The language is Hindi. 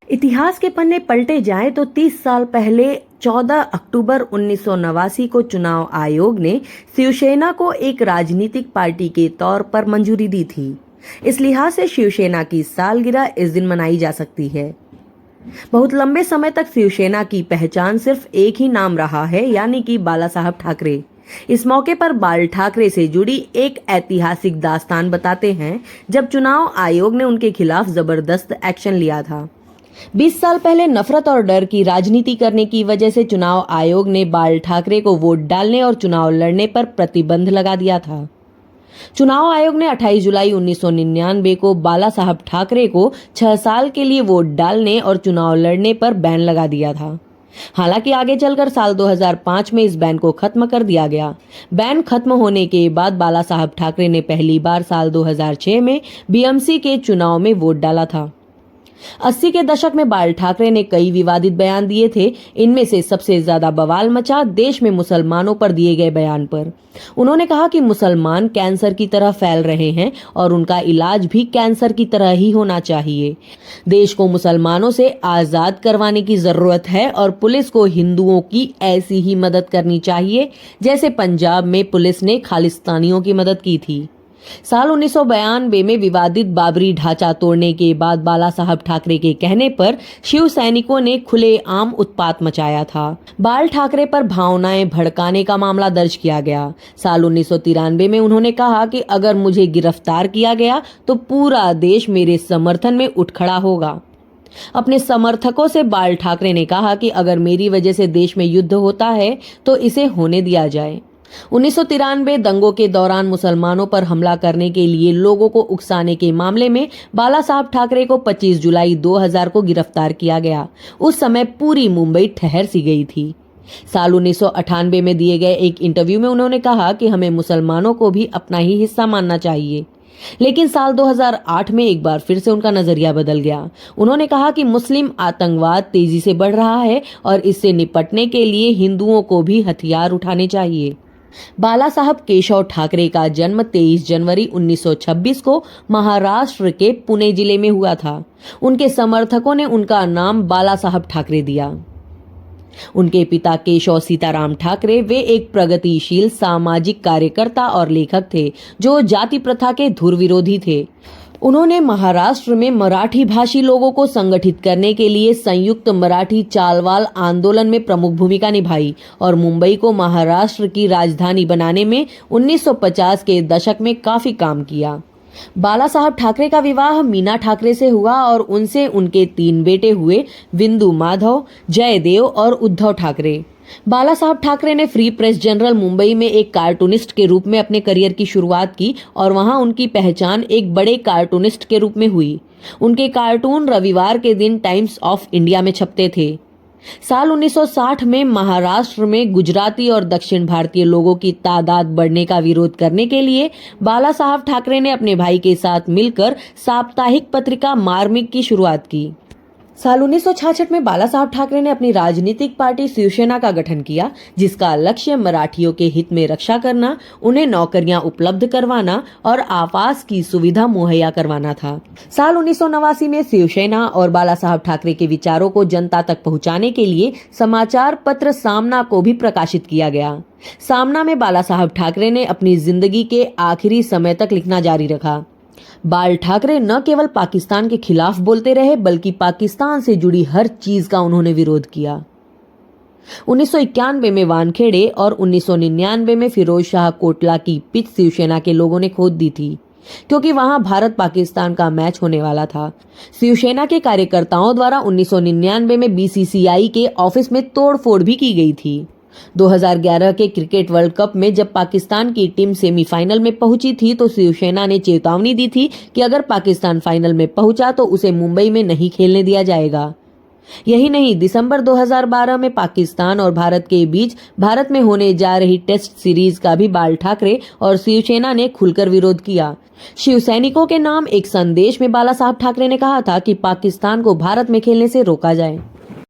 इतिहास के पन्ने पलटे जाएं तो 30 साल पहले 14 अक्टूबर 1989 को चुनाव आयोग ने शिवसेना को एक राजनीतिक पार्टी के तौर पर मंजूरी दी थी। इस लिहाज से शिवसेना की सालगिरह इस दिन मनाई जा सकती है। बहुत लंबे समय तक शिवसेना की पहचान सिर्फ एक ही नाम रहा है, यानी कि बाला साहब ठाकरे। इस मौके पर बाल ठाकरे से जुड़ी एक ऐतिहासिक दास्तान बताते हैं, जब चुनाव आयोग ने उनके खिलाफ जबरदस्त एक्शन लिया था। 20 साल पहले नफरत और डर की राजनीति करने की वजह से चुनाव आयोग ने बाल ठाकरे को वोट डालने और चुनाव लड़ने पर प्रतिबंध लगा दिया था। चुनाव आयोग ने 28 जुलाई 1999 को बाला साहब ठाकरे को 6 साल के लिए वोट डालने और चुनाव लड़ने पर बैन लगा दिया था। हालांकि आगे चलकर साल 2005 में इस बैन को खत्म कर दिया गया। बैन खत्म होने के बाद बाला साहब ठाकरे ने पहली बार साल 2006 में बीएमसी के चुनाव में वोट डाला था। 80 के दशक में बाल ठाकरे ने कई विवादित बयान दिए थे। इनमें से सबसे ज्यादा बवाल मचा देश में मुसलमानों पर दिए गए बयान पर। उन्होंने कहा कि मुसलमान कैंसर की तरह फैल रहे हैं और उनका इलाज भी कैंसर की तरह ही होना चाहिए। देश को मुसलमानों से आजाद करवाने की जरूरत है और पुलिस को हिंदुओं की ऐसी ही मदद करनी चाहिए जैसे पंजाब में पुलिस ने खालिस्तानियों की मदद की थी। साल 1992 में विवादित बाबरी ढांचा तोड़ने के बाद बाला साहब ठाकरे के कहने पर शिव सैनिकों ने खुलेआम उत्पात मचाया था। बाल ठाकरे पर भावनाएं भड़काने का मामला दर्ज किया गया। साल 1993 में उन्होंने कहा कि अगर मुझे गिरफ्तार किया गया तो पूरा देश मेरे समर्थन में उठ खड़ा होगा। अपने समर्थकों से बाल ठाकरे ने कहा कि अगर मेरी वजह से देश में युद्ध होता है तो इसे होने दिया जाए। 1993 दंगों के दौरान मुसलमानों पर हमला करने के लिए लोगों को उकसाने के मामले में बाला साहब ठाकरे को 25 जुलाई 2000 को गिरफ्तार किया गया। उस समय पूरी मुंबई ठहर सी गई थी। साल 1998 में दिए गए एक इंटरव्यू में उन्होंने कहा कि हमें मुसलमानों को भी अपना ही हिस्सा मानना चाहिए। लेकिन साल 2008 में एक बार फिर से उनका नजरिया बदल गया। उन्होंने कहा कि मुस्लिम आतंकवाद तेजी से बढ़ रहा है और इससे निपटने के लिए हिंदुओं को भी हथियार उठाने चाहिए। बाला साहब केशव ठाकरे का जन्म 23 जनवरी 1926 को महाराष्ट्र के पुणे जिले में हुआ था। उनके समर्थकों ने उनका नाम बाला साहब ठाकरे दिया। उनके पिता केशव सीताराम ठाकरे वे एक प्रगतिशील सामाजिक कार्यकर्ता और लेखक थे जो जाति प्रथा के धुर विरोधी थे। उन्होंने महाराष्ट्र में मराठी भाषी लोगों को संगठित करने के लिए संयुक्त मराठी चालवाल आंदोलन में प्रमुख भूमिका निभाई और मुंबई को महाराष्ट्र की राजधानी बनाने में 1950 के दशक में काफी काम किया। बाला साहब ठाकरे का विवाह मीना ठाकरे से हुआ और उनसे उनके 3 बेटे हुए, बिंदु माधव, जयदेव और उद्धव ठाकरे। बाला साहब ठाकरे ने फ्री प्रेस जर्नल मुंबई में एक कार्टूनिस्ट के रूप में अपने करियर की शुरुआत की और वहां उनकी पहचान एक बड़े कार्टूनिस्ट के रूप में हुई। उनके कार्टून रविवार के दिन टाइम्स ऑफ इंडिया में छपते थे। साल 1960 में महाराष्ट्र में गुजराती और दक्षिण भारतीय लोगों की तादाद बढ़ने का विरोध करने के लिए बाला साहब ठाकरे ने अपने भाई के साथ मिलकर साप्ताहिक पत्रिका मार्मिक की शुरुआत की। साल 1966 में बाला साहब ठाकरे ने अपनी राजनीतिक पार्टी शिवसेना का गठन किया, जिसका लक्ष्य मराठियों के हित में रक्षा करना, उन्हें नौकरियां उपलब्ध करवाना और आवास की सुविधा मुहैया करवाना था। साल 1989 में शिवसेना और बाला साहब ठाकरे के विचारों को जनता तक पहुंचाने के लिए समाचार पत्र सामना को भी प्रकाशित किया गया। सामना में बाला साहब ठाकरे ने अपनी जिंदगी के आखिरी समय तक लिखना जारी रखा। बाल ठाकरे न केवल पाकिस्तान के खिलाफ बोलते रहे बल्कि पाकिस्तान से जुड़ी हर चीज का उन्होंने विरोध किया। 1991 में वानखेड़े और 1999 में फिरोज शाह कोटला की पिच शिवसेना के लोगों ने खोद दी थी, क्योंकि वहां भारत पाकिस्तान का मैच होने वाला था। शिवसेना के कार्यकर्ताओं द्वारा 1999 में बीसीसीआई के ऑफिस में तोड़फोड़ भी की गई थी। 2011 के क्रिकेट वर्ल्ड कप में जब पाकिस्तान की टीम सेमीफाइनल में पहुंची थी तो शिवसेना ने चेतावनी दी थी कि अगर पाकिस्तान फाइनल में पहुंचा तो उसे मुंबई में नहीं खेलने दिया जाएगा। यही नहीं, दिसंबर 2012 में पाकिस्तान और भारत के बीच भारत में होने जा रही टेस्ट सीरीज का भी बाल ठाकरे और शिवसेना ने खुलकर विरोध किया। शिव सैनिकों के नाम एक संदेश में बाला साहब ठाकरे ने कहा था कि पाकिस्तान को भारत में खेलने से रोका जाए।